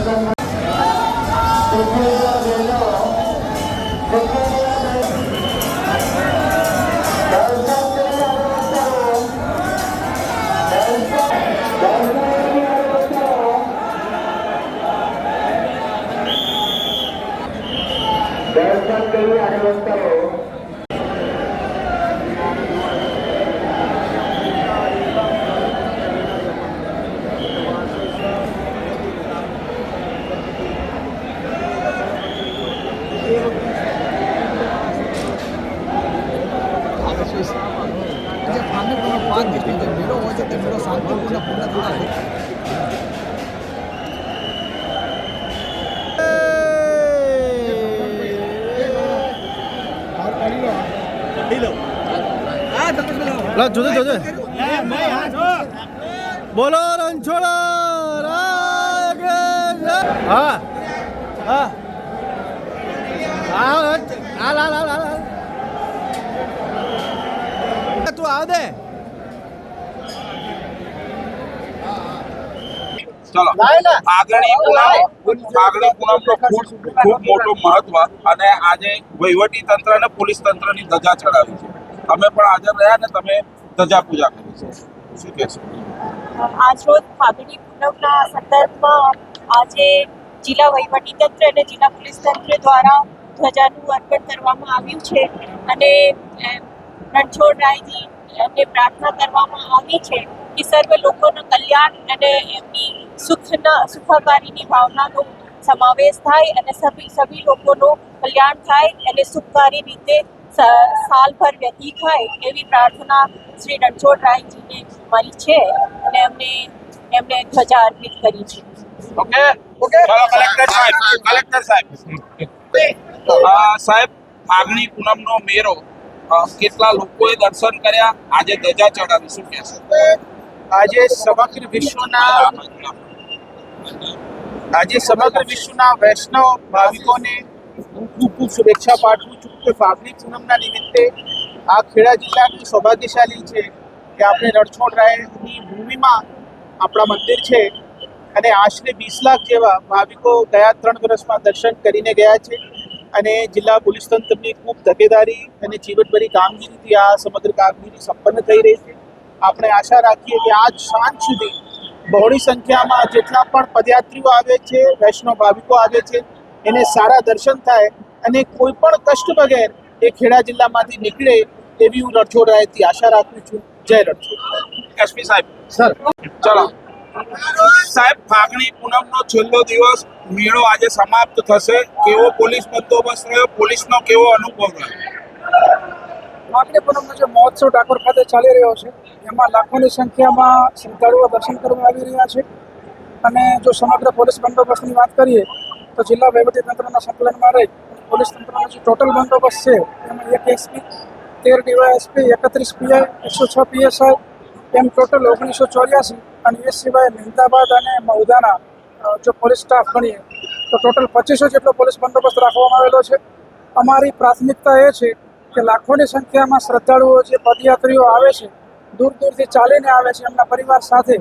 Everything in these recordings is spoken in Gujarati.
જોજો બોલો રણછોડ હા હા તું આવ દે ચલો આગળની પૂનમનો ખૂબ મોટો મહત્વ અને આજે વહીવટી તંત્ર અને પોલીસ તંત્રની ધજા ચડાવી છે. તમે પણ હાજર રહ્યા ને તમે ધજા પૂજા કરી છે, શું કહેશો? આજરોજ ફાગણી પૂનમના સંદર્ભમાં આજે જિલ્લા વહીવટી તંત્ર અને જિલ્લા પોલીસ તંત્ર દ્વારા ધજાનું અર્પણ કરવામાં આવ્યું છે અને રણછોડરાયજી એમને પ્રાર્થના કરવામાં આવી છે કે સર્વ લોકોનું કલ્યાણ અને એમની સુખાકારીની ભાવનાનો સમાવેશ થાય અને સભી લોકોનું કલ્યાણ થાય અને સુખકારી રીતે સાલભર વ્યતીત થાય એવી પ્રાર્થના શ્રી રણછોડરાયજીને મારી છે અને એમને ધજા અર્પિત કરી છે. કલેક્ટર સાહેબ ફાગણી પૂનમનો મેળો કેટલા લોકોએ દર્શન કર્યા, આજે ધજા ચડાવી, શું કહેશો? આજે સમગ્ર વિશ્વના વૈષ્ણવ ભાવિકોને ખૂબ શુભેચ્છા પાઠવું છું કે ફાગણી પૂનમના નિમિત્તે આ ખેડા જિલ્લાનું સૌભાગ્યશાળી છે કે આપણે રણછોડરાયની ભૂમિમાં આપણા મંદિર છે અને આશરે 20 લાખ જેવા ભાવિકો ગયા 3 વર્ષમાં દર્શન કરીને ગયા છે અને જિલ્લા પોલીસ તંત્રની ખૂબ તકેદારી અને ચીવટભરી કામગીરીથી આ સમગ્ર કામગીરી સંપન્ન થઈ રહી છે. આપણે આશા રાખીએ કે આજ સાંજ સુધી બહોળી સંખ્યામાં જેટલા પણ પદયાત્રીઓ આવે છે, વૈષ્ણવ ભાવિકો આવે છે, એને સારા દર્શન થાય અને કોઈ પણ કષ્ટ વગર એ ખેડા જિલ્લામાંથી નીકળે એવી હું રણછોડરાયથી આશા રાખું છું. જય રણછોડ. એસપી સાહેબ સર ચલો સાહેબ, ફાગણી પૂનમનો છેલ્લો દિવસ મેળો આજે સમાપ્ત થશે, કેવો પોલીસ બંદોબસ્ત રહ્યો, પોલીસનો કેવો અનુભવ રહ્યો? ફાગણી પૂનમનો જે મહોત્સવ ડાકોર ખાતે ચાલી રહ્યો છે એમાં લાખોની સંખ્યામાં શ્રદ્ધાળુઓ દર્શન કરવા આવી રહ્યા છે અને જો સમગ્ર પોલીસ બંદોબસ્તની વાત કરીએ તો જિલ્લા વહીવટી તંત્રના સંકલનમાં રહી પોલીસ તંત્રનો જે ટોટલ બંદોબસ્ત છે એમાં 1 એસપી, 13 ડીવાયએસપી, 31 પીઆઈ, 106 પીએસઆઈ એમ ટોટલ 1984 અને એ સિવાય મહેમદાબાદ અને મહુદાના જો પોલીસ સ્ટાફ ગણીએ તો ટોટલ 2500 જેટલો પોલીસ બંદોબસ્ત રાખવામાં આવેલો છે. અમારી પ્રાથમિકતા એ છે કે લાખોની સંખ્યામાં શ્રદ્ધાળુઓ જે પદયાત્રીઓ આવે છે, દૂર દૂરથી ચાલીને આવે છે એમના પરિવાર સાથે,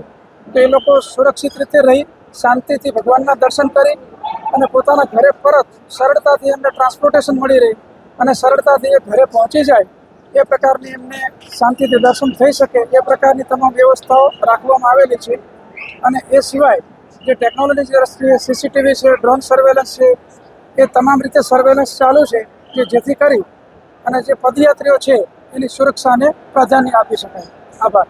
તો એ લોકો સુરક્ષિત રીતે રહી શાંતિથી ભગવાનના દર્શન કરી અને પોતાના ઘરે પરત સરળતાથી એમને ટ્રાન્સપોર્ટેશન મળી રહે અને સરળતાથી એ ઘરે પહોંચી જાય એ પ્રકારની એમને શાંતિથી દર્શન થઈ શકે એ પ્રકારની તમામ વ્યવસ્થાઓ રાખવામાં આવેલી છે. અને એ સિવાય જે ટેકનોલોજી દ્રષ્ટિએ સીસીટીવી છે, ડ્રોન સર્વેલન્સ છે, એ તમામ રીતે સર્વેલન્સ ચાલુ છે કે જેથી કરી અને જે પદયાત્રીઓ છે એની સુરક્ષાને પ્રાધાન્ય આપી શકાય. આભાર.